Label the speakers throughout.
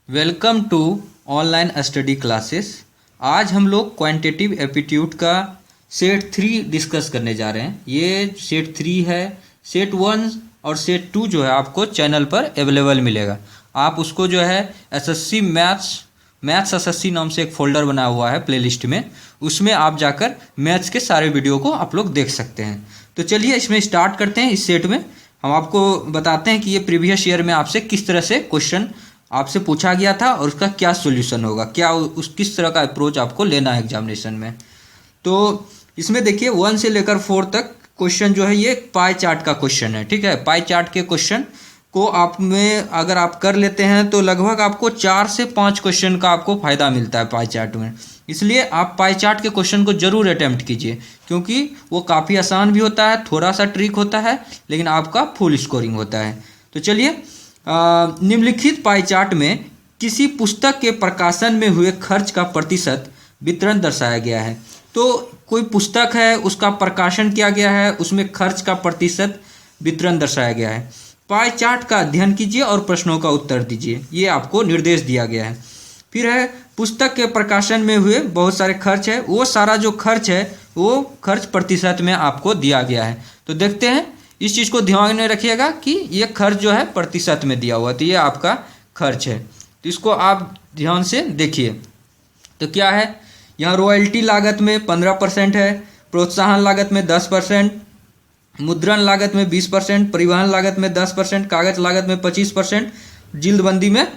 Speaker 1: Welcome to online study classes. आज हम लोग क्वांटिटेटिव एप्टीट्यूड का सेट 3 डिस्कस करने जा रहे हैं। ये सेट 3 है। सेट 1 और सेट 2 जो है आपको चैनल पर अवेलेबल मिलेगा। आप उसको जो है एसएससी मैथ्स एसएससी नाम से एक फोल्डर बना हुआ है प्लेलिस्ट में, उसमें आप जाकर मैथ्स के सारे वीडियो को आप लोग देख सकते हैं। तो चलिए इसमें स्टार्ट करते हैं। इस सेट में हम आपको बताते हैं कि ये प्रीवियस ईयर में आपसे किस तरह से क्वेश्चन आपसे पूछा गया था और उसका क्या सॉल्यूशन होगा, क्या उस किस तरह का अप्रोच आपको लेना है एग्जामिनेशन में। तो इसमें देखिए 1 से लेकर 4 तक क्वेश्चन जो है ये पाई चार्ट का क्वेश्चन है। ठीक है, पाई चार्ट के क्वेश्चन को आप में अगर आप कर लेते हैं तो लगभग आपको 4 से 5 क्वेश्चन का आपको फायदा मिलता है पाई चार्ट में। इसलिए आप पाई चार्ट के क्वेश्चन को जरूर अटेम्प्ट कीजिए, क्योंकि वो काफ़ी आसान भी होता है, थोड़ा सा ट्रिक होता है, लेकिन आपका फुल स्कोरिंग होता है। तो चलिए निम्नलिखित पाई चार्ट में किसी पुस्तक के प्रकाशन में हुए खर्च का प्रतिशत वितरण दर्शाया गया है। तो कोई पुस्तक है, उसका प्रकाशन किया गया है, उसमें खर्च का प्रतिशत वितरण दर्शाया गया है। पाई चार्ट का अध्ययन कीजिए और प्रश्नों का उत्तर दीजिए, ये आपको निर्देश दिया गया है। फिर है पुस्तक के प्रकाशन में हुए बहुत सारे खर्च है, वो सारा जो खर्च है वो खर्च प्रतिशत में आपको दिया गया है। तो देखते हैं, इस चीज़ को ध्यान में रखिएगा कि ये खर्च जो है प्रतिशत में दिया हुआ, तो ये आपका खर्च है, तो इसको आप ध्यान से देखिए। तो क्या है, यहाँ रॉयल्टी लागत में 15% है, प्रोत्साहन लागत में 10%, मुद्रण लागत में 20%, परिवहन लागत में 10%, कागज लागत में 25%, जिल्दबंदी में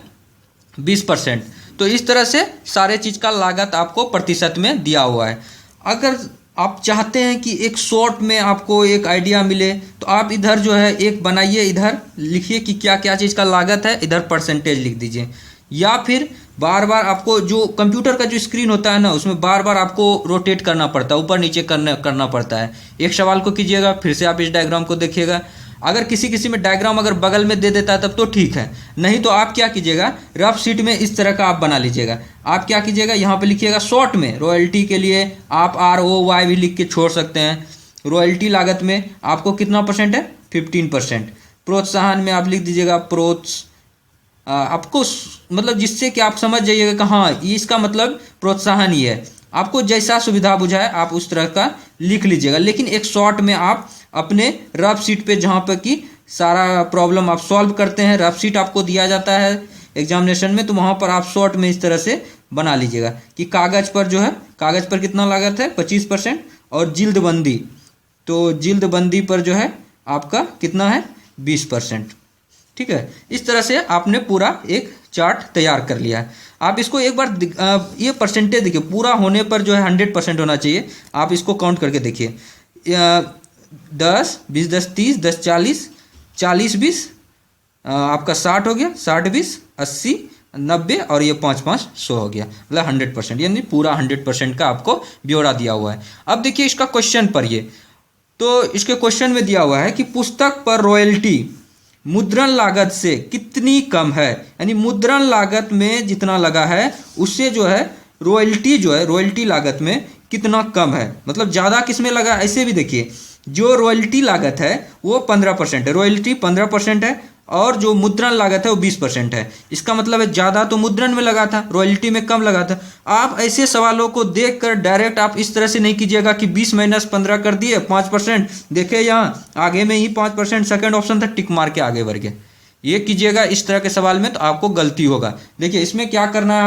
Speaker 1: 20%। तो इस तरह से सारे चीज़ का लागत आपको प्रतिशत में दिया हुआ है। अगर आप चाहते हैं कि एक शॉर्ट में आपको एक आइडिया मिले तो आप इधर जो है एक बनाइए, इधर लिखिए कि क्या क्या चीज़ का लागत है, इधर परसेंटेज लिख दीजिए। या फिर बार बार आपको जो कंप्यूटर का जो स्क्रीन होता है ना, उसमें बार बार आपको रोटेट करना पड़ता है, ऊपर नीचे करना पड़ता है। एक सवाल को कीजिएगा, फिर से आप इस डायग्राम को देखिएगा। अगर किसी में डायग्राम अगर बगल में दे देता है तब तो ठीक है, नहीं तो आप क्या कीजिएगा, रफ शीट में इस तरह का आप बना लीजिएगा। आप क्या कीजिएगा, यहाँ पे लिखिएगा शॉर्ट में रॉयल्टी के लिए आप ROY भी लिख के छोड़ सकते हैं। रॉयल्टी लागत में आपको कितना परसेंट है, 15%। प्रोत्साहन में आप लिख दीजिएगा आपको मतलब जिससे कि आप समझ जाइएगा कि हाँ इसका मतलब प्रोत्साहन ही है। आपको जैसा सुविधा बुझाए आप उस तरह का लिख लीजिएगा, लेकिन एक शॉर्ट में आप अपने रफ शीट पे जहाँ पर कि सारा प्रॉब्लम आप सॉल्व करते हैं, रफ शीट आपको दिया जाता है एग्जामिनेशन में, तो वहाँ पर आप शॉर्ट में इस तरह से बना लीजिएगा कि कागज़ पर जो है, कागज़ पर कितना लागत है 25%, और जिल्दबंदी, तो जिल्दबंदी पर जो है आपका कितना है 20%। ठीक है, इस तरह से आपने पूरा एक चार्ट तैयार कर लिया है। आप इसको एक बार ये परसेंटेज देखिए, पूरा होने पर जो है 100% होना चाहिए। आप इसको काउंट करके देखिए, 10 20 10 30 10 40 40 20 आपका 60 हो गया, 60 20 80 90 और ये 5 5 100 हो गया, मतलब 100%, यानी पूरा 100% का आपको ब्यौरा दिया हुआ है। अब देखिए इसका क्वेश्चन पढ़िए। तो इसके क्वेश्चन में दिया हुआ है कि पुस्तक पर रॉयल्टी मुद्रण लागत से कितनी कम है, यानी मुद्रण लागत में जितना लगा है उससे जो है रॉयल्टी जो है रॉयल्टी लागत में कितना कम है, मतलब ज़्यादा किस में लगा। ऐसे भी देखिए, जो रॉयल्टी लागत है वो 15% है, रॉयल्टी 15% है, और जो मुद्रण लागत है वो 20% है। इसका मतलब है ज़्यादा तो मुद्रण में लगा था, रॉयल्टी में कम लगा था। आप ऐसे सवालों को देखकर डायरेक्ट आप इस तरह से नहीं कीजिएगा कि 20 - 15 कर दिए 5%, देखे यहाँ आगे में ही 5%, सेकेंड ऑप्शन था, टिक मार के आगे बढ़ गए। ये कीजिएगा इस तरह के सवाल में तो आपको गलती होगा। देखिए इसमें क्या करना है,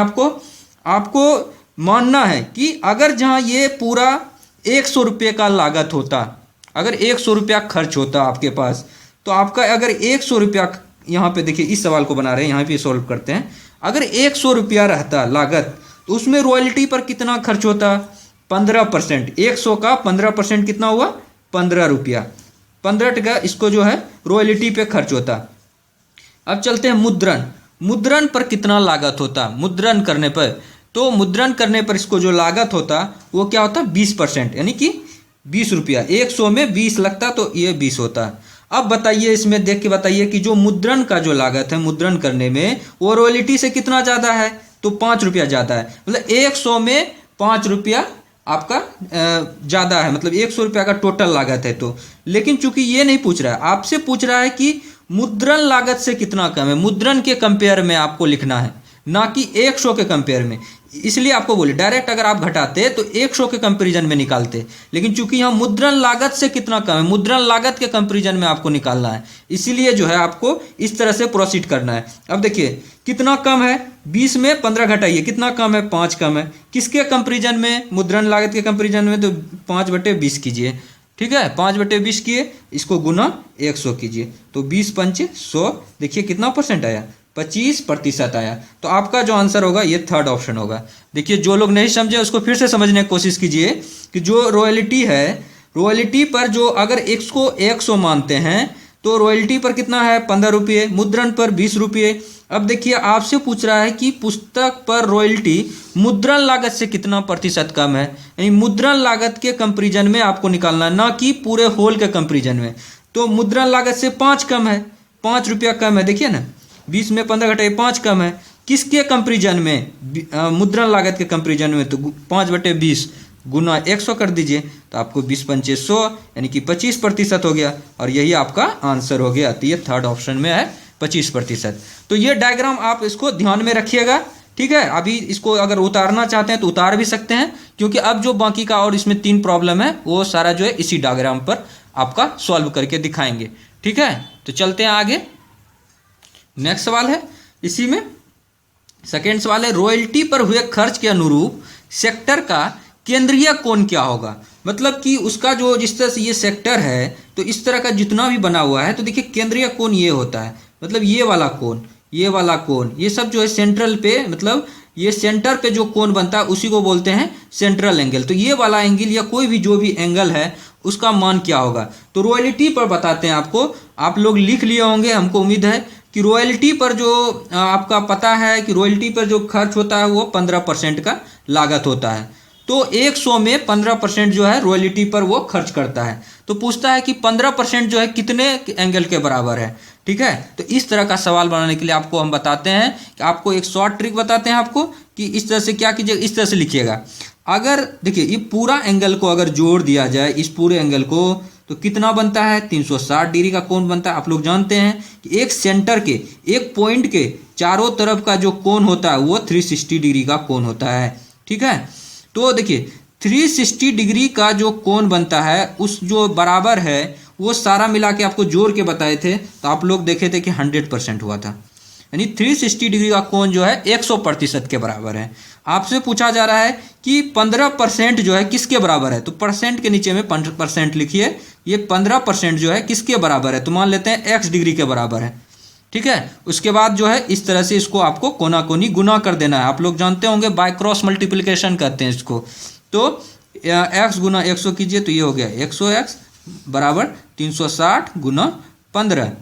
Speaker 1: आपको मानना है कि अगर जहाँ ये पूरा 100 रुपये का लागत होता, अगर 100 रुपया खर्च होता आपके पास, तो आपका अगर 100 रुपया, यहाँ पे देखिए इस सवाल को बना रहे हैं, यहाँ पे सॉल्व करते हैं। अगर 100 रुपया रहता लागत तो उसमें रॉयल्टी पर कितना खर्च होता, 15%। 100 का 15% कितना हुआ, 15 रुपया, 15 टका इसको जो है रॉयल्टी पे खर्च होता। अब चलते हैं मुद्रण पर कितना लागत होता, मुद्रण करने पर। तो मुद्रण करने पर इसको जो लागत होता वो क्या होता, 20%, यानी कि 20 रुपया। 100 में 20 लगता तो ये 20 होता। अब बताइए, इसमें देख के बताइए कि जो मुद्रण का जो लागत है मुद्रण करने में वो रॉयल्टी से कितना ज़्यादा है, तो 5 रुपया ज़्यादा है। मतलब 100 में 5 रुपया आपका ज़्यादा है, मतलब 100 रुपया का टोटल लागत है। तो लेकिन चूंकि ये नहीं पूछ रहा है, आपसे पूछ रहा है कि मुद्रण लागत से कितना कम है, मुद्रण के कंपेयर में आपको लिखना है। ना कि 100 के कंपेयर में। इसलिए आपको बोले डायरेक्ट अगर आप घटाते तो 100 के कंपेरिजन में निकालते, लेकिन चूंकि यहाँ मुद्रण लागत से कितना कम है, मुद्रण लागत के कंपेरिजन में आपको निकालना है, इसीलिए जो है आपको इस तरह से प्रोसीड करना है। अब देखिए कितना कम है, 20 में 15 घटाइए, कितना कम है, 5 कम है। किसके कंपेरिजन में, मुद्रण लागत के कंपेरिजन में, तो 5/20 कीजिए, ठीक है, 5/20 किए, इसको गुना 100 कीजिए, तो 20 पंचे 100, देखिए कितना परसेंट आया, 25% आया। तो आपका जो आंसर होगा ये थर्ड ऑप्शन होगा। देखिए जो लोग नहीं समझे उसको फिर से समझने की कोशिश कीजिए कि जो रॉयल्टी है, रॉयल्टी पर जो अगर इसको 100 मानते हैं तो रॉयल्टी पर कितना है, 15 रुपये, मुद्रण पर 20 रुपये। अब देखिए आपसे पूछ रहा है कि पुस्तक पर रॉयल्टी मुद्रण लागत से कितना प्रतिशत कम है, यानी मुद्रण लागत के कंपेरिजन में आपको निकालना है, ना कि पूरे होल के कंपेरिजन में। तो मुद्रण लागत से 5 कम है, 5 रुपया कम है, देखिए ना, 20 में 15 घटाइए, 5 कम है। किसके कंपेरिजन में, मुद्रण लागत के कंपेरिजन में, तो 5/20 गुना 100 कर दीजिए, तो आपको 20 पंचे 100 यानी कि 25% हो गया, और यही आपका आंसर हो गया। तो ये थर्ड ऑप्शन में है 25%। तो ये डायग्राम आप इसको ध्यान में रखिएगा, ठीक है। अभी इसको अगर उतारना चाहते हैं तो उतार भी सकते हैं, क्योंकि अब जो बाकी का और इसमें 3 प्रॉब्लम है वो सारा जो है इसी डायग्राम पर आपका सॉल्व करके दिखाएंगे, ठीक है। तो चलते हैं आगे। नेक्स्ट सवाल है इसी में, सेकेंड सवाल है, रॉयल्टी पर हुए खर्च के अनुरूप सेक्टर का केंद्रीय कोण क्या होगा। मतलब कि उसका जो जिस तरह से ये सेक्टर है तो इस तरह का जितना भी बना हुआ है, तो देखिए केंद्रीय कोण ये होता है, मतलब ये वाला कोण, ये वाला कोण, ये सब जो है सेंट्रल पे, मतलब ये सेंटर पे जो कोण बनता है उसी को बोलते हैं सेंट्रल एंगल। तो ये वाला एंगल या कोई भी जो भी एंगल है उसका मान क्या होगा। तो रॉयल्टी पर बताते हैं आपको, आप लोग लिख लिए होंगे हमको उम्मीद है कि रॉयल्टी पर जो आपका पता है कि रॉयल्टी पर जो खर्च होता है वो 15% का लागत होता है। तो 100 में 15% जो है रॉयल्टी पर वो खर्च करता है। तो पूछता है कि 15% जो है कितने एंगल के बराबर है, ठीक है। तो इस तरह का सवाल बनाने के लिए आपको हम बताते हैं कि आपको एक शॉर्ट ट्रिक बताते हैं आपको कि इस तरह से क्या कीजिएगा, इस तरह से लिखिएगा। अगर देखिए ये पूरा एंगल को अगर जोड़ दिया जाए, इस पूरे एंगल को, तो कितना बनता है, 360 डिग्री का कोण बनता है। आप लोग जानते हैं कि एक सेंटर के, एक पॉइंट के चारों तरफ का जो कोण होता है वो 360 डिग्री का कोण होता है, ठीक है। तो देखिए 360 डिग्री का जो कोण बनता है उस जो बराबर है वो सारा मिला के आपको जोड़ के बताए थे, तो आप लोग देखे थे कि 100% हुआ था, यानी 360 डिग्री का कोण जो है 100% के बराबर है। आपसे पूछा जा रहा है कि 15% जो है किसके बराबर है, तो परसेंट के नीचे में 5% लिखिए, ये 15% जो है किसके बराबर है, तो मान लेते हैं x डिग्री के बराबर है, ठीक है। उसके बाद जो है इस तरह से इसको आपको कोना कोनी गुना कर देना है। आप लोग जानते होंगे बाय क्रॉस मल्टीप्लिकेशन करते हैं इसको। तो x गुना 100 कीजिए, तो ये हो गया 100x बराबर 360 गुना 15,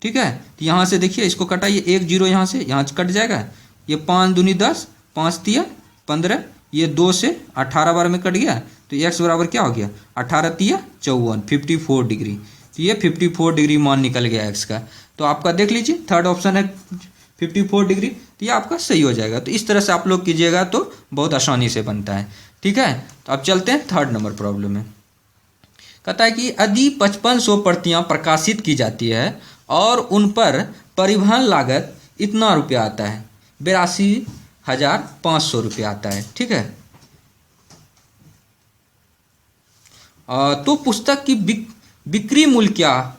Speaker 1: ठीक है। तो यहाँ से देखिए इसको कटाइए, 1 0 यहाँ से यहाँ कट जाएगा, ये 5 दूनी 10, 5 तिया 15, ये 2 से 18 बार में कट गया, तो x बराबर क्या हो गया, 18 तिया 54, 54 डिग्री। तो ये 54 डिग्री मान निकल गया x का। तो आपका देख लीजिए थर्ड ऑप्शन है 54 डिग्री, तो ये आपका सही हो जाएगा। तो इस तरह से आप लोग कीजिएगा तो बहुत आसानी से बनता है, ठीक है। तो अब चलते हैं थर्ड नंबर प्रॉब्लम में। कहता है कि यदि 5500 प्रतियां प्रकाशित की जाती है और उन पर परिवहन लागत इतना रुपया आता है, 82,500 रुपया आता है, ठीक है। तो पुस्तक की बिक्री मूल्य क्या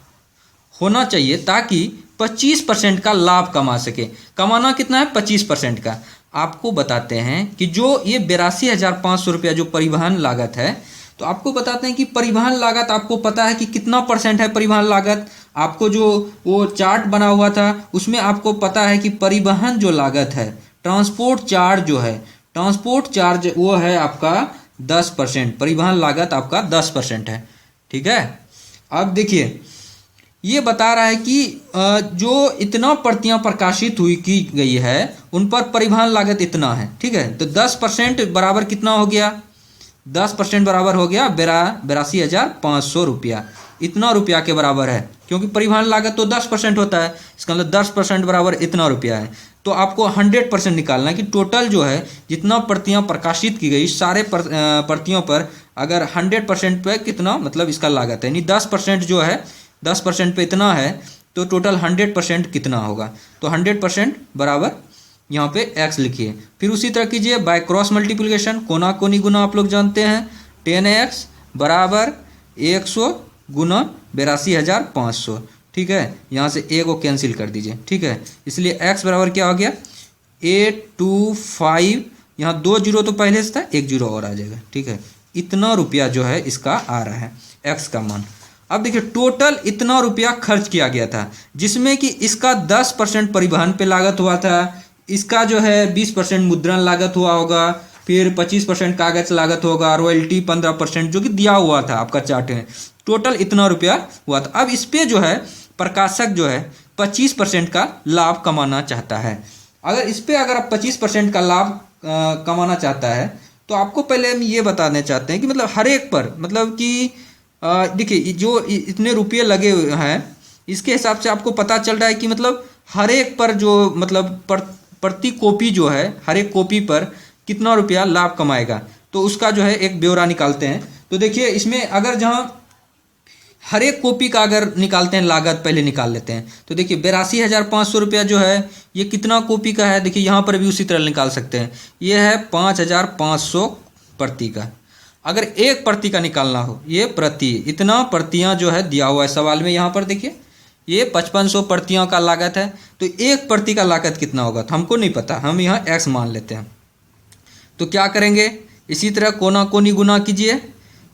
Speaker 1: होना चाहिए ताकि 25% का लाभ कमा सके। कमाना कितना है, 25% का। आपको बताते हैं कि जो ये 82,500 रुपया जो परिवहन लागत है, तो आपको बताते हैं कि परिवहन लागत आपको पता है कि कितना परसेंट है परिवहन लागत। आपको जो वो चार्ट बना हुआ था उसमें आपको पता है कि परिवहन जो लागत है, ट्रांसपोर्ट चार्ज जो है, ट्रांसपोर्ट चार्ज वो है आपका 10%, परिवहन लागत आपका 10% है, ठीक है। अब देखिए ये बता रहा है कि जो इतना प्रतियां प्रकाशित हुई की गई है उन पर परिवहन लागत इतना है, ठीक है। तो 10% बराबर कितना हो गया, 10% बराबर हो गया 82,500 रुपया। इतना रुपया के बराबर है, क्योंकि परिवहन लागत तो 10% होता है, इसका मतलब 10% बराबर इतना रुपया है। तो आपको 100% निकालना है कि टोटल जो है जितना प्रतियां प्रकाशित की गई सारे प्रतियों पर अगर 100% पे कितना मतलब इसका लागत है, यानी 10% जो है 10% पे इतना है, तो टोटल 100% कितना होगा। तो 100% बराबर यहाँ पे x लिखिए। फिर उसी तरह कीजिए बाय क्रॉस मल्टीप्लिकेशन, कोना कोनी गुना आप लोग जानते हैं, 10x बराबर 100 गुना 82,500। ठीक है, यहाँ से a को कैंसिल कर दीजिए। ठीक है, इसलिए x बराबर क्या हो गया 825, यहाँ 2 जीरो तो पहले से था, 1 जीरो और आ जाएगा। ठीक है, इतना रुपया जो है इसका आ रहा है x का मान। अब देखिए टोटल इतना रुपया खर्च किया गया था, जिसमें कि इसका 10% परिवहन पे लागत हुआ था, इसका जो है 20% मुद्रण लागत हुआ होगा, फिर 25% कागज लागत होगा, रॉयल्टी 15% जो कि दिया हुआ था आपका चार्ट में। टोटल इतना रुपया हुआ था। अब इस पे जो है प्रकाशक जो है 25% का लाभ कमाना चाहता है। अगर इस पे अगर आप 25% का लाभ कमाना चाहता है तो आपको पहले हम ये बताने चाहते हैं कि मतलब हर एक पर मतलब कि देखिए जो इतने रुपये लगे हुए हैं इसके हिसाब से आपको पता चल रहा है कि मतलब हर एक पर जो मतलब प्रति कॉपी जो है हर एक कॉपी पर कितना रुपया लाभ कमाएगा, तो उसका जो है एक ब्यौरा निकालते हैं। तो देखिए इसमें अगर जहाँ हर एक कॉपी का अगर निकालते हैं लागत पहले निकाल लेते हैं, तो देखिए 82,500 रुपया जो है ये कितना कॉपी का है, देखिए यहाँ पर भी उसी तरह निकाल सकते हैं। ये है 5,500 प्रति का। अगर एक प्रति का निकालना हो, ये प्रति इतना प्रतियां जो है दिया हुआ है सवाल में, यहाँ पर देखिए ये 5500 प्रतियों का लागत है, तो एक प्रति का लागत कितना होगा तो हमको नहीं पता, हम यहाँ x मान लेते हैं। तो क्या करेंगे, इसी तरह कोना कोनी गुना कीजिए,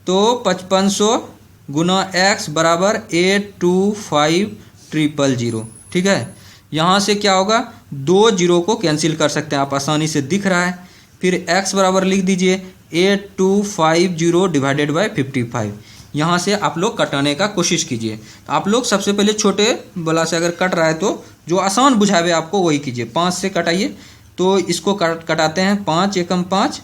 Speaker 1: तो 5500 गुना x बराबर 825,000। ठीक है, यहाँ से क्या होगा 2 जीरो को कैंसिल कर सकते हैं आप, आसानी से दिख रहा है। फिर x बराबर लिख दीजिए 8250 डिवाइडेड बाय 55। यहाँ से आप लोग कटाने का कोशिश कीजिए। तो आप लोग सबसे पहले छोटे बला से अगर कट रहा है तो जो आसान बुझावे आपको वही कीजिए, 5 से कटाइए। तो इसको कटाते हैं, 5 एकम 5,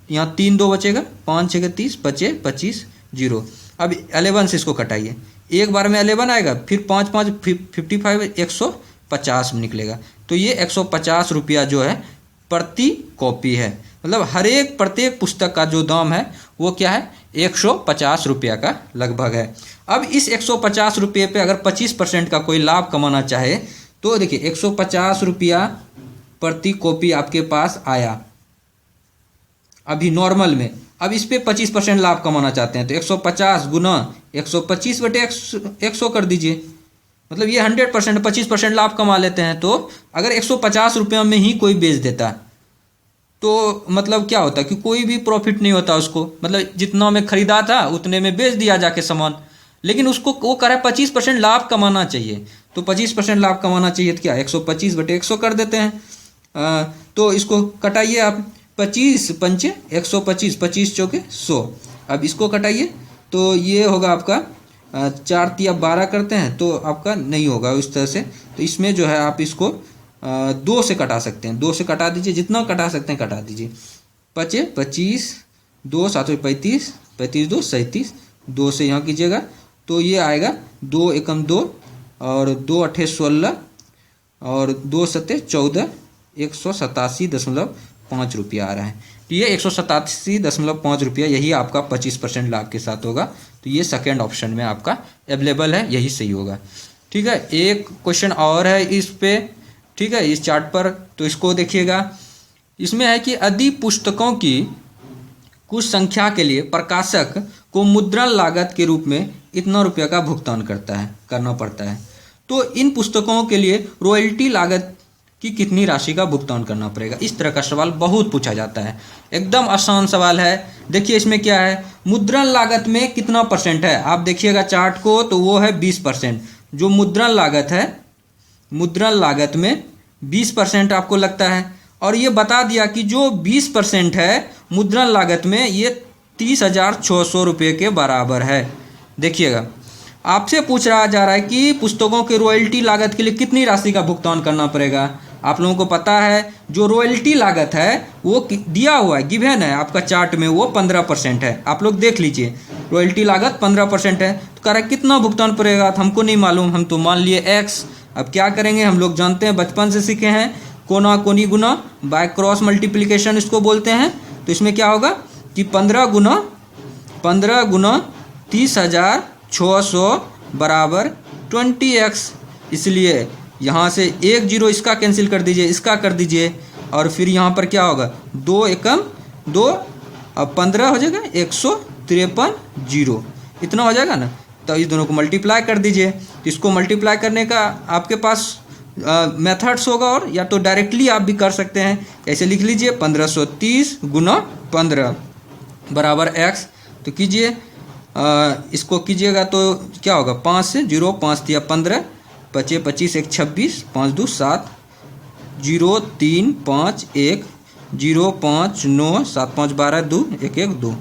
Speaker 1: यहाँ 3 2 बचेगा, 5 6 30 बचे 25 जीरो। अब 11 से इसको कटाइए, एक बार में 11 आएगा, फिर 5 5 55 150 में निकलेगा। तो ये 150 रुपया जो है प्रति कॉपी है, मतलब हर एक प्रत्येक पुस्तक का जो दाम है वो क्या है 150 रुपया का लगभग है। अब इस 150 रुपये पे अगर 25% का कोई लाभ कमाना चाहे तो देखिए 150 रुपया प्रति कॉपी आपके पास आया अभी नॉर्मल में। अब इस पे 25% लाभ कमाना चाहते हैं तो 150 गुना 125 बटे 100 कर दीजिए, मतलब ये 100% 25% लाभ कमा लेते हैं। तो अगर 150 रुपये में ही कोई बेच देता तो मतलब क्या होता कि कोई भी प्रॉफिट नहीं होता उसको, मतलब जितना में खरीदा था उतने में बेच दिया जाके सामान, लेकिन उसको वो करे 25% लाभ कमाना चाहिए। तो 25% लाभ कमाना चाहिए तो क्या 125 बटे 100 कर देते हैं। तो इसको कटाइए आप, 25 पंचे 125, 25 चौके 100। अब इसको कटाइए तो ये होगा आपका 4 तिया 12 करते हैं तो आपका नहीं होगा उस तरह से। तो इसमें जो है आप इसको 2 से कटा सकते हैं, 2 से कटा दीजिए, जितना कटा सकते हैं कटा दीजिए। 25 2 7 35 35 2 37, 2 से यहाँ कीजिएगा तो ये आएगा 2 एकम 2 और 2 अठे 16 और 2 सत्ते 14, 187.5 रुपया आ रहा है। तो ये 187.5 रुपया यही आपका 25% लाभ के साथ होगा। तो ये सेकेंड ऑप्शन में आपका अवेलेबल है, यही सही होगा। ठीक है, एक क्वेश्चन और है इस पे, ठीक है, इस चार्ट पर, तो इसको देखिएगा। इसमें है कि यदि पुस्तकों की कुछ संख्या के लिए प्रकाशक को मुद्रण लागत के रूप में इतना रुपया का भुगतान करना पड़ता है, तो इन पुस्तकों के लिए रॉयल्टी लागत की कितनी राशि का भुगतान करना पड़ेगा। इस तरह का सवाल बहुत पूछा जाता है, एकदम आसान सवाल है। देखिए इसमें क्या है, मुद्रण लागत में कितना परसेंट है, आप देखिएगा चार्ट को तो वो है 20%। जो मुद्रण लागत है, मुद्रण लागत में 20% आपको लगता है, और ये बता दिया कि जो 20% है मुद्रण लागत में ये 30,600 रुपये के बराबर है। देखिएगा आपसे पूछ रहा जा रहा है कि पुस्तकों के रॉयल्टी लागत के लिए कितनी राशि का भुगतान करना पड़ेगा। आप लोगों को पता है जो रॉयल्टी लागत है वो दिया हुआ है, गिवन है आपका चार्ट में, वो 15% है। आप लोग देख लीजिए रॉयल्टी लागत 15% है, तो कह रहा है कितना भुगतान पड़ेगा, तो हमको नहीं मालूम, हम तो मान लिए x। अब क्या करेंगे, हम लोग जानते हैं, बचपन से सीखे हैं, कोना कोनी गुना बाय क्रॉस मल्टीप्लिकेशन इसको बोलते हैं। तो इसमें क्या होगा कि 15 गुना 30,600 बराबर 20x। इसलिए यहाँ से 1 जीरो इसका कैंसिल कर दीजिए, इसका कर दीजिए, और फिर यहाँ पर क्या होगा, 2 एकम 2 अब 15 हो जाएगा, 153 जीरो इतना हो जाएगा ना। तो इस दोनों को मल्टीप्लाई कर दीजिए। तो इसको मल्टीप्लाई करने का आपके पास मेथड्स होगा, और या तो डायरेक्टली आप भी कर सकते हैं। ऐसे लिख लीजिए 1530 गुना 15 बराबर x। तो कीजिए इसको कीजिएगा तो क्या होगा, 5 से 0 5 दिया 15, 25 25 1 26, 5 2 7, 0 3 5 1 0 5 9 7 5 12 2 1 1 2,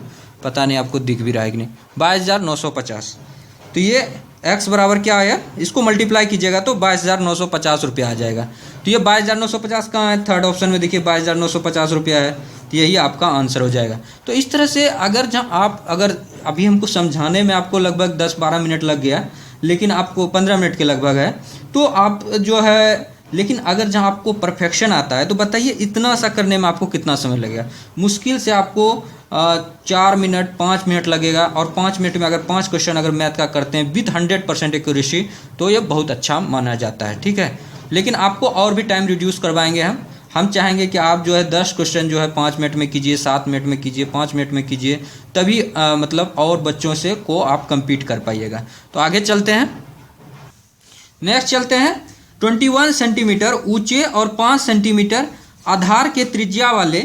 Speaker 1: पता नहीं आपको दिख भी रहा है कि नहीं, 22,950। तो ये x बराबर क्या आया, इसको मल्टीप्लाई कीजिएगा तो 22,950 रुपया आ जाएगा। तो ये 22,950 कहाँ है, थर्ड ऑप्शन में देखिए 22,950 रुपया है। तो यही आपका आंसर हो जाएगा। तो इस तरह से अगर जहाँ आप अगर अभी हमको समझाने में आपको लगभग 10-12 मिनट लग गया, लेकिन आपको 15 मिनट के लगभग है, तो आप जो है, लेकिन अगर जहाँ आपको परफेक्शन आता है तो बताइए इतना सा करने में आपको कितना समय लगेगा। मुश्किल से आपको 4 मिनट 5 मिनट लगेगा, और 5 मिनट में अगर 5 क्वेश्चन अगर मैथ का करते हैं विथ 100% एक्यूरेसी तो ये बहुत अच्छा माना जाता है, ठीक है। लेकिन आपको और भी टाइम रिड्यूस करवाएंगे हम चाहेंगे कि आप जो है 10 क्वेश्चन जो है 5 मिनट में कीजिए, 7 मिनट में कीजिए, 5 मिनट में कीजिए, तभी मतलब और बच्चों से को आप कम्पीट कर पाइएगा। तो आगे चलते हैं, नेक्स्ट चलते हैं। 21 सेंटीमीटर ऊंचे और 5 सेंटीमीटर आधार के त्रिज्या वाले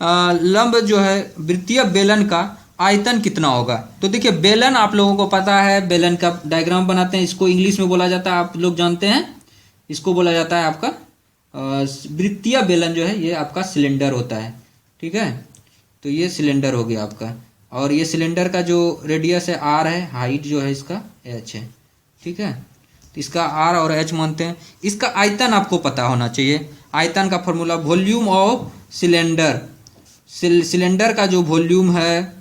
Speaker 1: लंब जो है वृत्तीय बेलन का आयतन कितना होगा। तो देखिए बेलन आप लोगों को पता है, बेलन का डायग्राम बनाते हैं, इसको इंग्लिश में बोला जाता है, आप लोग जानते हैं, इसको बोला जाता है आपका वृत्तीय बेलन जो है ये आपका सिलेंडर होता है, ठीक है। तो ये सिलेंडर हो गया आपका, और ये सिलेंडर का जो रेडियस है r है, हाइट जो है इसका h है, ठीक है। तो इसका r और h मानते हैं। इसका आयतन आपको पता होना चाहिए। आयतन का formula volume of cylinder, cylinder का जो वॉल्यूम है,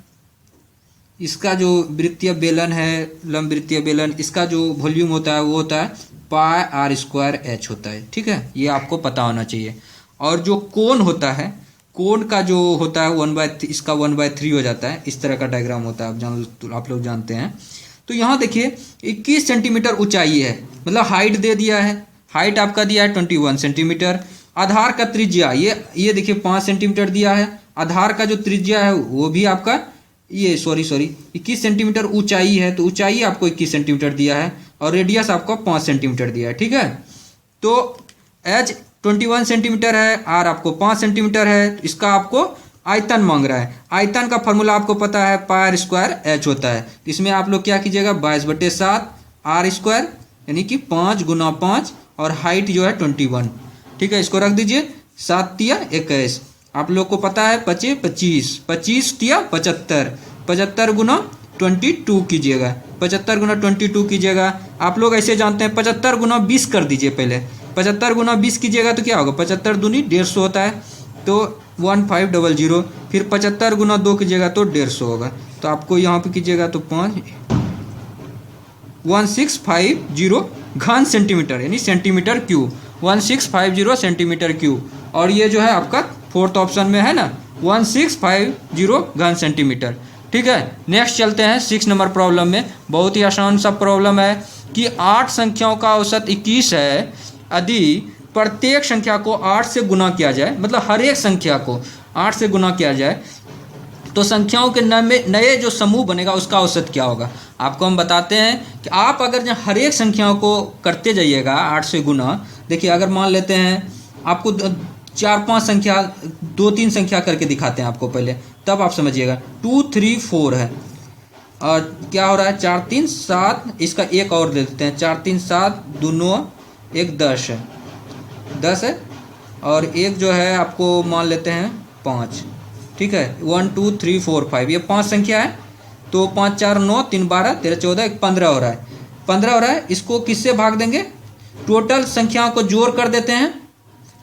Speaker 1: इसका जो वृत्तीय बेलन है, लंब वृत्तीय बेलन, इसका जो वॉल्यूम होता है वो होता है पाई r² h होता है, ठीक है। ये आपको पता होना चाहिए। और जो कोण होता है, कोण का जो होता है 1/3, इसका 1/3 हो जाता है। इस तरह का डायग्राम होता है, आप लोग जानते हैं। तो यहाँ देखिए 21 सेंटीमीटर ऊंचाई है, मतलब हाइट दे दिया है, हाइट आपका दिया है 21 सेंटीमीटर। आधार का त्रिज्या ये देखिए 5 सेंटीमीटर दिया है। आधार का जो त्रिज्या है वो भी आपका ये सॉरी 21 सेंटीमीटर ऊंचाई है, तो ऊंचाई आपको 21 सेंटीमीटर दिया है, और रेडियस आपको 5 सेंटीमीटर दिया है, ठीक है। तो h 21 सेंटीमीटर है, r आपको 5 सेंटीमीटर है, तो इसका आपको आयतन मांग रहा है। आयतन का फॉर्मूला आपको पता है पाई r² h होता है। इसमें आप लोग क्या कीजिएगा 22/7 r² यानी कि 5 गुना 5, और हाइट जो है 21, ठीक है। इसको रख दीजिए 7 तिया 21, आप लोग को पता है 25 25 25 तिया 75, 75 गुना 22 कीजिएगा, 75 गुना 22 कीजिएगा। आप लोग ऐसे जानते हैं 75 गुना 20 कर दीजिए, पहले 75 गुना 20 कीजिएगा तो क्या होगा, 75 दूनी 150 होता है, तो 1500, फिर 75 गुना 2 कीजिएगा तो 150 होगा। तो आपको यहाँ पे कीजिएगा तो 1650 घन सेंटीमीटर यानी सेंटीमीटर क्यूब, 1650 सेंटीमीटर क्यूब। और ये जो है आपका फोर्थ ऑप्शन में है ना, 1650 घन सेंटीमीटर, ठीक है। नेक्स्ट चलते हैं 6 नंबर प्रॉब्लम में। बहुत ही आसान सा प्रॉब्लम है कि 8 संख्याओं का औसत 21 है, यदि प्रत्येक संख्या को 8 से गुना किया जाए, मतलब हर एक संख्या को 8 से गुना किया जाए, तो संख्याओं के नए जो समूह बनेगा उसका औसत क्या होगा। आपको हम बताते हैं कि आप अगर हर एक संख्याओं को करते जाइएगा 8 से गुना, देखिए अगर मान लेते हैं आपको 4-5 संख्या 2-3 संख्या करके दिखाते हैं आपको पहले, तब आप समझिएगा 2 3 4 है, और क्या हो रहा है 4 3 7, इसका एक और ले लेते हैं 4 3 7 2 9 1 10 है, 10 है, और एक जो है आपको मान लेते हैं 5, ठीक है। 1 2 3 4 5 ये 5 संख्या है, तो 5 4 9 3 12 13 14 15 हो रहा है, 15 हो रहा है। इसको किससे भाग देंगे, टोटल संख्याओं को जोड़ कर देते हैं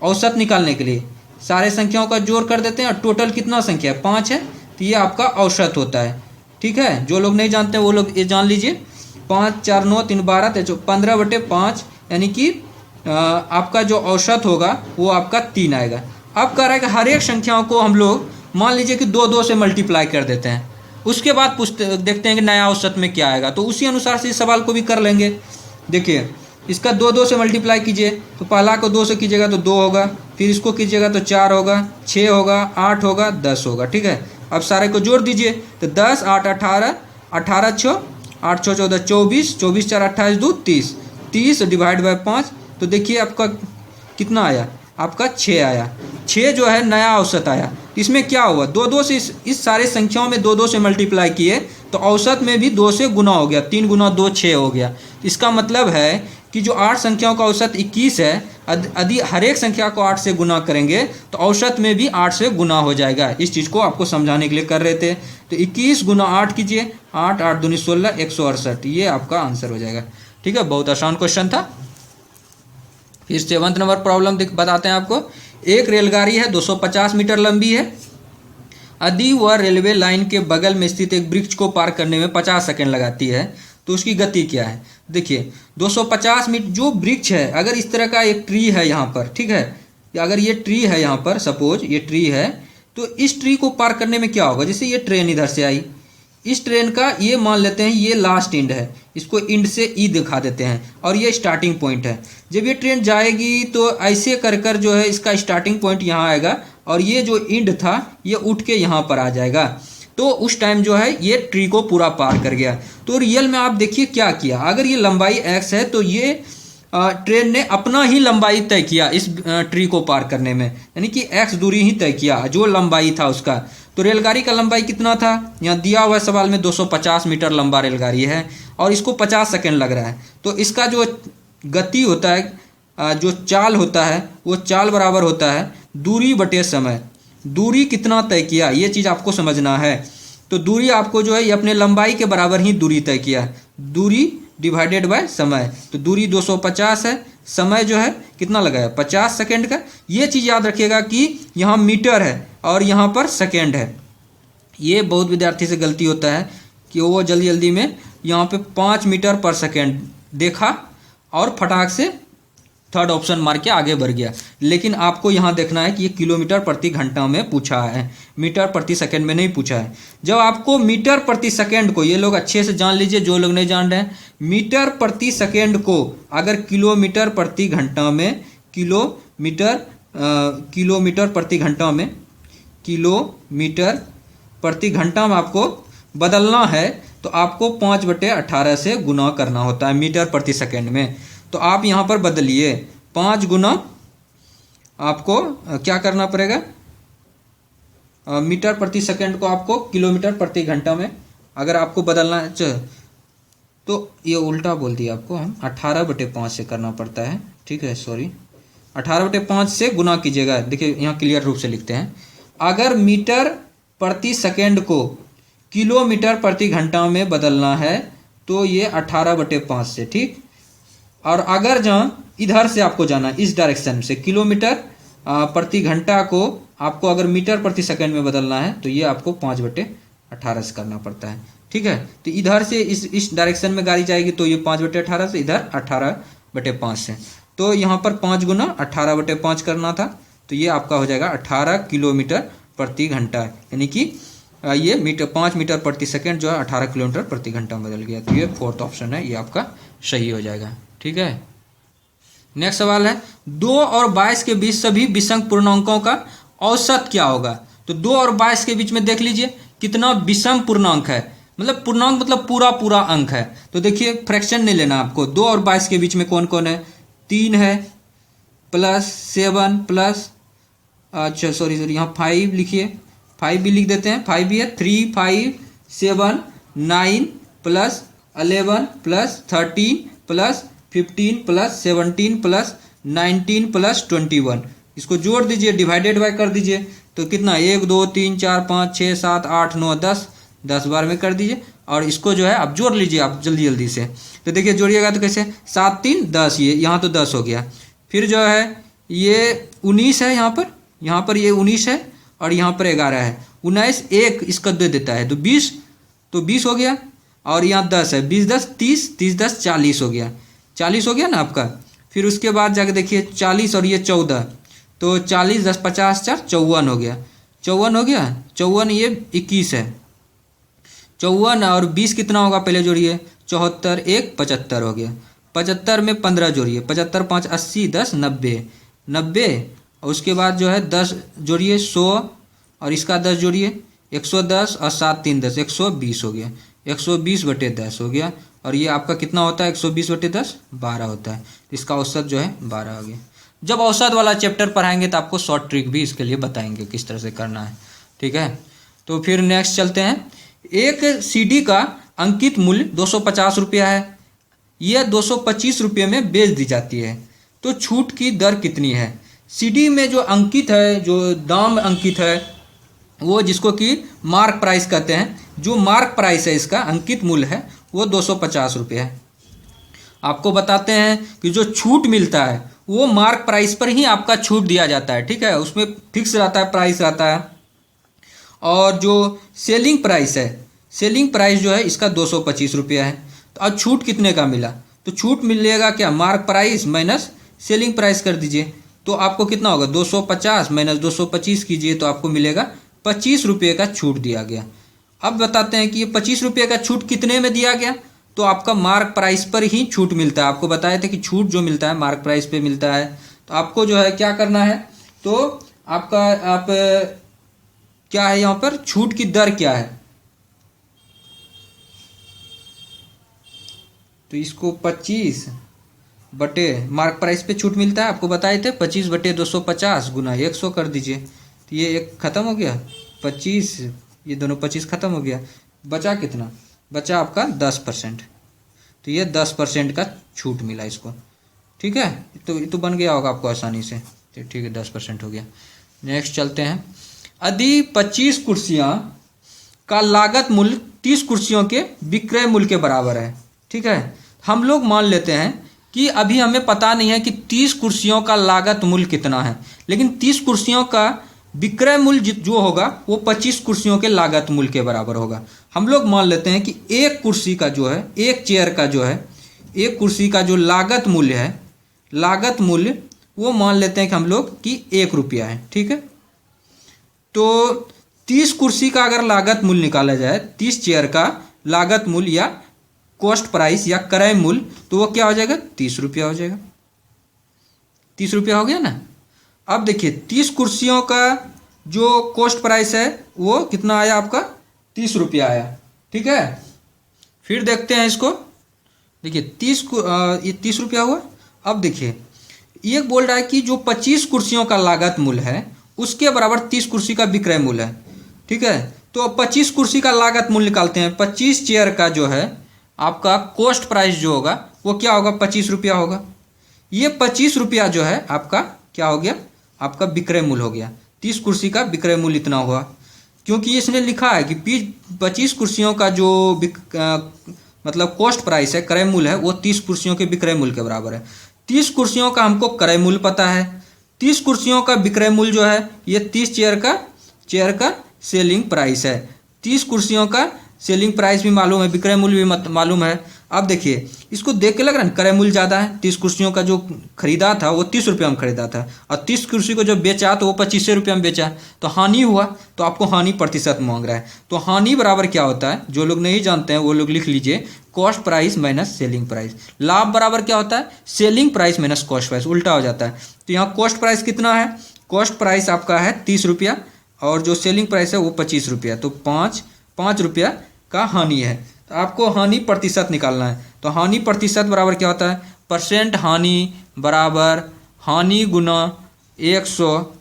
Speaker 1: औसत निकालने के लिए, सारे संख्याओं का जोड़ कर देते हैं, और टोटल कितना संख्या है 5 है, तो ये आपका औसत होता है, ठीक है। जो लोग नहीं जानते वो लोग ये जान लीजिए, 5 4 9 3 12 13 15/5 यानी कि आपका जो औसत होगा वो आपका 3 आएगा। अब कह रहा है कि हर एक संख्याओं को हम लोग मान लीजिए कि 2 से मल्टीप्लाई कर देते हैं, उसके बाद देखते हैं कि नया औसत में क्या आएगा, तो उसी अनुसार से इस सवाल को भी कर लेंगे। देखिए इसका 2 से मल्टीप्लाई कीजिए, तो पहला को 2 से कीजिएगा तो 2 होगा, फिर इसको कीजिएगा तो 4 होगा, 6 होगा, 8 होगा, 10 होगा। ठीक है, अब सारे को जोड़ दीजिए, तो 10 8 18, 18 6 8 6 14 24, 24 4 28 2 30, 30 डिवाइड बाय 5, तो देखिए आपका कितना आया, आपका 6 आया। 6 जो है नया औसत आया। इसमें क्या हुआ, 2 से इस सारे संख्याओं में 2 से मल्टीप्लाई किए तो औसत में भी 2 से गुना हो गया, 3 गुना 2 6 हो गया। इसका मतलब है कि जो 8 संख्याओं का औसत 21 है, यदि हर एक संख्या को 8 से गुना करेंगे तो औसत में भी 8 से गुना हो जाएगा। इस चीज़ को आपको समझाने के लिए कर रहे थे। तो 21 गुना 8 कीजिए, 8 8 दूनी 16, 168, ये आपका आंसर हो जाएगा। ठीक है, बहुत आसान क्वेश्चन था। फिर 7वां नंबर प्रॉब्लम बताते हैं आपको। एक रेलगाड़ी है, 250 मीटर लंबी है। यदि वह रेलवे लाइन के बगल में स्थित एक वृक्ष को पार करने में 50 सेकंड लगाती है तो उसकी गति क्या है। देखिए 250 मीटर जो वृक्ष है, अगर इस तरह का एक ट्री है यहाँ पर, ठीक है, अगर ये ट्री है यहाँ पर, सपोज ये ट्री है, तो इस ट्री को पार करने में क्या होगा। जैसे ये ट्रेन इधर से आई, इस ट्रेन का ये मान लेते हैं ये लास्ट एंड है, इसको एंड से ई दिखा देते हैं, और ये स्टार्टिंग पॉइंट है। जब ये ट्रेन जाएगी तो ऐसे कर कर जो है इसका स्टार्टिंग पॉइंट यहाँ आएगा, और ये जो एंड था ये उठ के यहाँ पर आ जाएगा। तो उस टाइम जो है ये ट्री को पूरा पार कर गया। तो रियल में आप देखिए क्या किया, अगर ये लंबाई x है तो ये ट्रेन ने अपना ही लंबाई तय किया इस ट्री को पार करने में, यानी कि x दूरी ही तय किया जो लंबाई था उसका। तो रेलगाड़ी का लंबाई कितना था, यहाँ दिया हुआ सवाल में 250 मीटर लंबा रेलगाड़ी है और इसको 50 सेकंड लग रहा है। तो इसका जो गति होता है, जो चाल होता है, वो चाल बराबर होता है दूरी बटे समय। दूरी कितना तय किया ये चीज़ आपको समझना है। तो दूरी आपको जो है ये अपने लंबाई के बराबर ही दूरी तय किया, दूरी डिवाइडेड बाय समय। तो दूरी 250 है, समय जो है कितना लगाया 50 सेकेंड का। ये चीज़ याद रखिएगा कि यहाँ मीटर है और यहाँ पर सेकेंड है। ये बहुत विद्यार्थी से गलती होता है कि वो जल्दी जल्दी में यहाँ पे 5 मीटर पर सेकेंड देखा और फटाक से थर्ड ऑप्शन मार के आगे बढ़ गया। लेकिन आपको यहाँ देखना है कि ये किलोमीटर प्रति घंटा में पूछा है, मीटर प्रति सेकंड में नहीं पूछा है। जब आपको मीटर प्रति सेकंड को, ये लोग अच्छे से जान लीजिए जो लोग नहीं जान रहे हैं, मीटर प्रति सेकंड को अगर किलोमीटर प्रति घंटा में, किलोमीटर प्रति घंटा में, किलोमीटर प्रति घंटा में आपको बदलना है तो आपको 5/18 से गुना करना होता है मीटर प्रति सेकंड में। तो आप यहाँ पर बदलिए 5 गुना, आपको क्या करना पड़ेगा, मीटर प्रति सेकंड को आपको किलोमीटर प्रति घंटा में अगर आपको बदलना है तो ये उल्टा बोल दिया आपको, हम 18/5 से करना पड़ता है। ठीक है, सॉरी, 18/5 से गुना कीजिएगा। देखिए यहाँ क्लियर रूप से लिखते हैं, अगर मीटर प्रति सेकंड को किलोमीटर प्रति घंटा में बदलना है तो ये 18/5 से, ठीक। और अगर जहाँ इधर से आपको जाना इस डायरेक्शन से, किलोमीटर प्रति घंटा को आपको अगर मीटर प्रति सेकंड में बदलना है तो ये आपको 5/18 से करना पड़ता है। ठीक है, तो इधर से इस डायरेक्शन में गाड़ी जाएगी तो ये 5/18 से, इधर 18/5 से। तो यहाँ पर 5 गुना 18/5 करना था, तो ये आपका हो जाएगा 18 किलोमीटर प्रति घंटा, यानी कि ये 5 मीटर प्रति सेकंड जो है 18 किलोमीटर प्रति घंटा में बदल गया। तो ये 4th ऑप्शन है, ये आपका सही हो जाएगा। ठीक है, नेक्स्ट सवाल है 2 और 22 के बीच सभी विषम पूर्णांकों का औसत क्या होगा। तो 2 और 22 के बीच में देख लीजिए कितना विषम पूर्णांक है, मतलब पूर्णांक मतलब पूरा पूरा अंक है। तो देखिए फ्रैक्शन नहीं लेना आपको। 2 और 22 के बीच में कौन कौन है, 3 है, प्लस 7 प्लस, अच्छा सॉरी यहाँ 5 लिखिए, 5 भी लिख देते हैं, 5 भी है, 3 5 7 9 plus 11 plus 13 plus 15 plus 17 plus 19 plus 21, इसको जोड़ दीजिए, डिवाइडेड बाय कर दीजिए। तो कितना 1 2 3 4 5 6 7 8 9 10, 10 बार में कर दीजिए और इसको जो है आप जोड़ लीजिए आप जल्दी जल्दी से। तो देखिए जोड़िएगा तो कैसे, 7 3 10, ये यहाँ तो 10 हो गया। फिर जो है ये 19 है, यहाँ पर ये 19 है और यहाँ पर 11 है, 19 1 इसका दे देता है तो 20 हो गया। और यहाँ 10 है, 20 10 30, 30 10 40 हो गया, 40 हो गया ना आपका। फिर उसके बाद जाके देखिए 40 और ये 14, तो 40 10 50 4 54 हो गया, 54 हो गया, 54 ये 21 है, 54 और 20 कितना होगा पहले जोड़िए, 74 1 75 हो गया। 75 में 15 जोड़िए, 75 5 80, 10 90, 90 और उसके बाद जो है 10 जोड़िए 100 और इसका 10 जोड़िए 110 और 7 3 10, 120 हो गया, 120/10 हो गया। और ये आपका कितना होता है 120/10? 12 होता है। इसका औसत जो है 12 हो गया। जब औसत वाला चैप्टर पढ़ाएंगे तो आपको शॉर्ट ट्रिक भी इसके लिए बताएंगे किस तरह से करना है, ठीक है। तो फिर नेक्स्ट चलते हैं। एक सीडी का अंकित मूल्य 250 रुपया है, यह 225 रुपये में बेच दी जाती है, तो छूट की दर कितनी है? सीडी में जो अंकित है, जो दाम अंकित है, वो जिसको कि मार्क प्राइस कहते हैं, जो मार्क प्राइस है इसका अंकित मूल्य है वो 250 रुपये है। आपको बताते हैं कि जो छूट मिलता है वो मार्क प्राइस पर ही आपका छूट दिया जाता है, ठीक है, उसमें फिक्स रहता है, प्राइस रहता है। और जो सेलिंग प्राइस है, सेलिंग प्राइस जो है इसका 225 रुपया है। तो अब छूट कितने का मिला? तो छूट मिलेगा क्या, mark price minus selling price कर दीजिए, तो आपको कितना होगा 250 माइनस 225 कीजिए तो आपको मिलेगा 25 रुपये का छूट दिया गया। अब बताते हैं कि ये 25 रुपये का छूट कितने में दिया गया? तो आपका मार्क प्राइस पर ही छूट मिलता है। आपको बताए थे कि छूट जो मिलता है मार्क प्राइस पे मिलता है। तो आपको जो है क्या करना है, तो आप क्या है यहाँ पर, छूट की दर क्या है, तो इसको 25 बटे मार्क प्राइस पे छूट मिलता है, आपको बताए थे 25/250 गुना 100 कर दीजिए, तो ये एक खत्म हो गया 25, ये दोनों 25 खत्म हो गया, बचा कितना, बचा आपका 10%। तो ये 10% का छूट मिला इसको, ठीक है। तो बन गया होगा आपको आसानी से, ठीक है, 10% हो गया। नेक्स्ट चलते हैं। यदि 25 कुर्सियाँ का लागत मूल्य 30 कुर्सियों के विक्रय मूल्य के बराबर है, ठीक है। हम लोग मान लेते हैं कि अभी हमें पता नहीं है कि 30 कुर्सियों का लागत मूल्य कितना है, लेकिन 30 कुर्सियों का विक्रय मूल्य जो होगा वो 25 कुर्सियों के लागत मूल्य के बराबर होगा। हम लोग मान लेते हैं कि एक कुर्सी का जो है, एक चेयर का जो है, एक कुर्सी का जो लागत मूल्य है, लागत मूल्य वो मान लेते हैं कि हम लोग कि 1 रुपया है, ठीक है। तो 30 कुर्सी का अगर लागत मूल्य निकाला जाए, 30 चेयर का लागत मूल्य या कॉस्ट प्राइस या क्रय मूल्य, तो वो क्या हो जाएगा 30 रुपया हो जाएगा। 30 रुपया हो गया ना। अब देखिए 30 कुर्सियों का जो कॉस्ट प्राइस है वो कितना आया आपका 30 रुपया आया, ठीक है। फिर देखते हैं इसको, देखिए ये 30 रुपया हुआ। अब देखिए ये बोल रहा है कि जो 25 कुर्सियों का लागत मूल्य है उसके बराबर 30 कुर्सी का विक्रय मूल्य है, ठीक है। तो 25 कुर्सी का लागत मूल्य निकालते हैं। 25 चेयर का जो है आपका कॉस्ट प्राइस जो होगा वो क्या होगा 25 रुपया होगा। ये 25 रुपया जो है आपका क्या हो गया, आपका विक्रय मूल्य हो गया। 30 कुर्सी का विक्रय मूल्य इतना हुआ, क्योंकि इसने लिखा है कि 25 कुर्सियों का जो मतलब कॉस्ट प्राइस है, क्रय मूल्य है, वो 30 कुर्सियों के विक्रय मूल्य के बराबर है। 30 कुर्सियों का हमको क्रय मूल्य पता है, 30 कुर्सियों का विक्रय मूल्य जो है ये 30 चेयर का सेलिंग प्राइस है। 30 कुर्सियों का सेलिंग प्राइस भी मालूम है, विक्रय मूल्य भी मालूम है। अब देखिए इसको देख के लग रहा है क्रय मूल्य ज़्यादा है। 30 कुर्सियों का जो खरीदा था वो 30 रुपये में खरीदा था, और 30 कुर्सी को जो बेचा तो वो 25 रुपये में बेचा, तो हानि हुआ। तो आपको हानि प्रतिशत मांग रहा है। तो हानि बराबर क्या होता है, जो लोग नहीं जानते हैं वो लोग लिख लीजिए, cost price minus selling price. लाभ बराबर क्या होता है, selling price minus cost price, उल्टा हो जाता है। तो यहाँ कॉस्ट प्राइस कितना है, कॉस्ट प्राइस आपका है 30 रुपया और जो सेलिंग प्राइस है वो 25 रुपया, तो 5 रुपया का हानि है। तो आपको हानि प्रतिशत निकालना है। तो हानि प्रतिशत बराबर क्या होता है, परसेंट हानि बराबर हानि गुना 100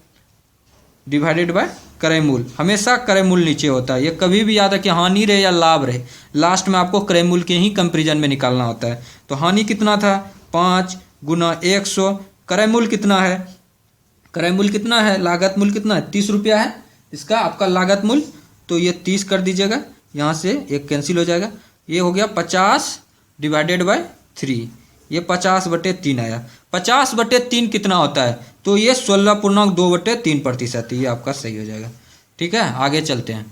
Speaker 1: डिवाइडेड बाय क्रय मूल्य। हमेशा क्रय मूल्य नीचे होता है, ये कभी भी याद है कि हानि रहे या लाभ रहे, लास्ट में आपको क्रय मूल्य के ही कंपेरिजन में निकालना होता है। तो हानि कितना था 5 गुना 100, क्रय मूल्य कितना है, क्रय मूल्य कितना है, लागत मूल्य कितना है 30 रुपया है इसका आपका लागत मूल्य। तो ये 30 कर दीजिएगा, यहाँ से एक कैंसिल हो जाएगा, ये हो गया 50 डिवाइडेड बाय 3, ये 50/3 आया। 50/3 कितना होता है, तो ये 16.2/3%, ये आपका सही हो जाएगा, ठीक है। आगे चलते हैं।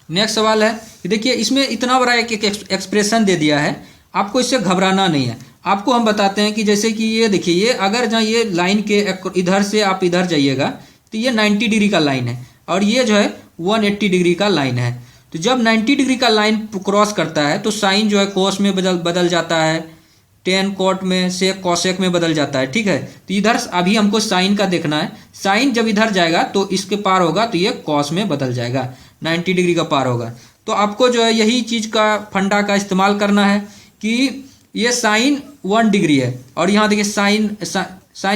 Speaker 1: नेक्स्ट सवाल है कि देखिए इसमें इतना बड़ा एक एक्सप्रेशन दे दिया है, आपको इससे घबराना नहीं है। आपको हम बताते हैं कि जैसे कि ये देखिए, ये अगर जहाँ ये लाइन के इधर से आप इधर जाइएगा तो ये 90 डिग्री का लाइन है, और ये जो है 180 डिग्री का लाइन है। तो जब 90 डिग्री का लाइन क्रॉस करता है तो साइन जो है कोस में बदल जाता है, टेन कॉट में से कॉसेक में बदल जाता है, ठीक है। तो इधर अभी हमको साइन का देखना है, साइन जब इधर जाएगा तो इसके पार होगा तो ये कॉस में बदल जाएगा, 90 डिग्री का पार होगा। तो आपको जो है यही चीज़ का फंडा का इस्तेमाल करना है कि ये साइन 1 डिग्री है और यहाँ देखिए साइन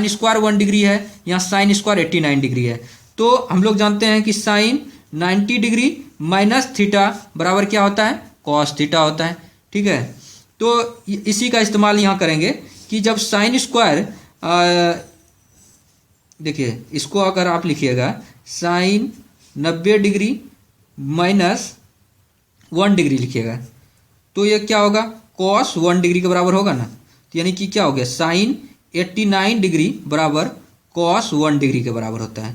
Speaker 1: स्क्वायर 1 डिग्री है, यहाँ साइन स्क्वायर 89 डिग्री है। तो हम लोग जानते हैं कि साइन 90 डिग्री माइनस थीटा बराबर क्या होता है, कॉस थीटा होता है, ठीक है। तो इसी का इस्तेमाल यहाँ करेंगे कि जब साइन स्क्वायर, देखिए इसको अगर आप लिखिएगा साइन 90 डिग्री माइनस 1 डिग्री लिखिएगा तो ये क्या होगा, कॉस 1 डिग्री के बराबर होगा ना। तो यानी कि क्या हो गया, साइन 89 डिग्री बराबर कॉस 1 डिग्री के बराबर होता है।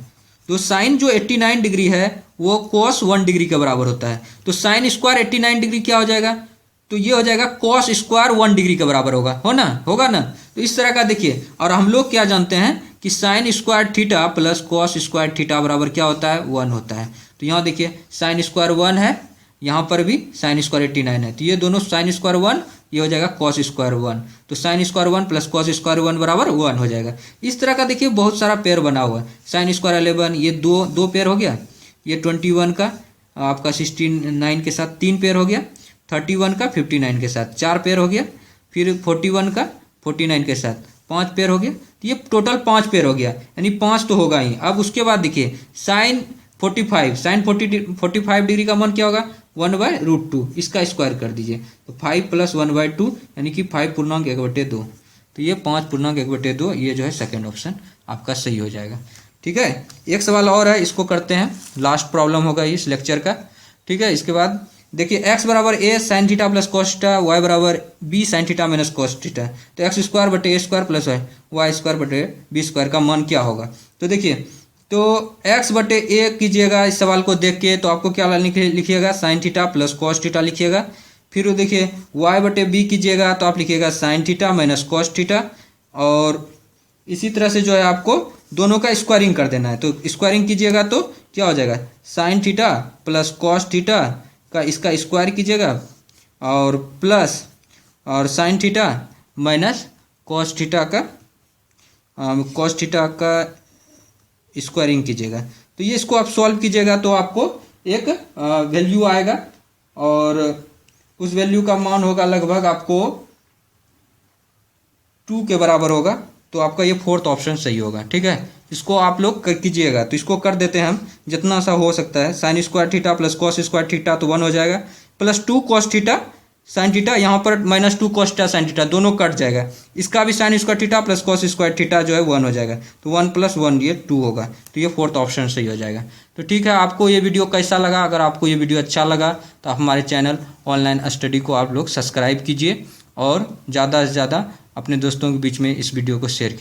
Speaker 1: तो साइन जो 89 डिग्री है वो कॉस 1 डिग्री के बराबर होता है। तो साइन स्क्वायर 89 डिग्री क्या हो जाएगा, तो ये हो जाएगा कॉस स्क्वायर 1 डिग्री के बराबर होगा, होगा ना। तो इस तरह का देखिए, और हम लोग क्या जानते हैं कि sine square theta plus cos square theta बराबर क्या होता है, 1 होता है। तो यहाँ देखिए साइन स्क्वायर 1 है, यहाँ पर भी साइन स्क्वायर 89 है, तो ये दोनों साइन स्क्वायर 1, ये हो जाएगा कॉस स्क्वायर 1। तो sine square 1 plus cos square 1 बराबर 1 हो जाएगा। इस तरह का देखिए बहुत सारा पेयर बना हुआ है, साइन स्क्वायर 11, ये दो पेयर हो गया, ये 21 का आपका 69 के साथ 3 पेयर हो गया, 31 का 59 के साथ 4 पेयर हो गया, फिर 41 का 49 के साथ 5 पेयर हो गया। तो ये टोटल 5 पेयर हो गया, यानी 5 तो होगा ही। अब उसके बाद देखिए साइन 45 डिग्री का मान क्या होगा, 1/√2, इसका स्क्वायर कर दीजिए तो 5 + 1/2 यानी कि 5.1/2। तो ये 5.1/2, ये जो है सेकेंड ऑप्शन आपका सही हो जाएगा, ठीक है। एक सवाल और है, इसको करते हैं, लास्ट प्रॉब्लम होगा इस लेक्चर का, ठीक है। इसके बाद देखिए x बराबर a sine theta plus cos theta, y बराबर b sine theta minus cos theta. तो x स्क्वायर बटे a square plus y square बटे b स्क्वायर का मान क्या होगा। तो देखिए, तो x बटे a कीजिएगा इस सवाल को देख के, तो आपको क्या लिखिएगा, sine theta plus cos theta लिखिएगा। फिर देखिए y बटे b कीजिएगा तो आप लिखिएगा sine theta minus cos theta, और इसी तरह से जो है आपको दोनों का स्क्वायरिंग कर देना है। तो स्क्वायरिंग कीजिएगा तो क्या हो जाएगा, sine theta plus cos theta का इसका स्क्वायर कीजिएगा, और प्लस और sine theta minus cos theta का स्क्वायरिंग कीजिएगा। तो ये इसको आप सॉल्व कीजिएगा तो आपको एक वैल्यू आएगा, और उस वैल्यू का मान होगा लगभग आपको 2 के बराबर होगा। तो आपका ये 4th ऑप्शन सही होगा, ठीक है। इसको आप लोग कीजिएगा, तो इसको कर देते हैं हम जितना सा हो सकता है। Sine square theta plus cos square theta तो 1 हो जाएगा, plus 2 cos theta sine theta, यहाँ पर minus 2 cos theta sine theta, दोनों कट जाएगा। इसका भी sine square theta plus cos square theta जो है 1 हो जाएगा, तो 1 + 1 ये 2 होगा। तो ये 4th ऑप्शन सही हो जाएगा। तो ठीक है, आपको ये वीडियो कैसा लगा, अगर आपको ये वीडियो अच्छा लगा तो आप हमारे चैनल ऑनलाइन स्टडी को आप लोग सब्सक्राइब कीजिए, और ज़्यादा से ज़्यादा अपने दोस्तों के बीच में इस वीडियो को शेयर कीजिए।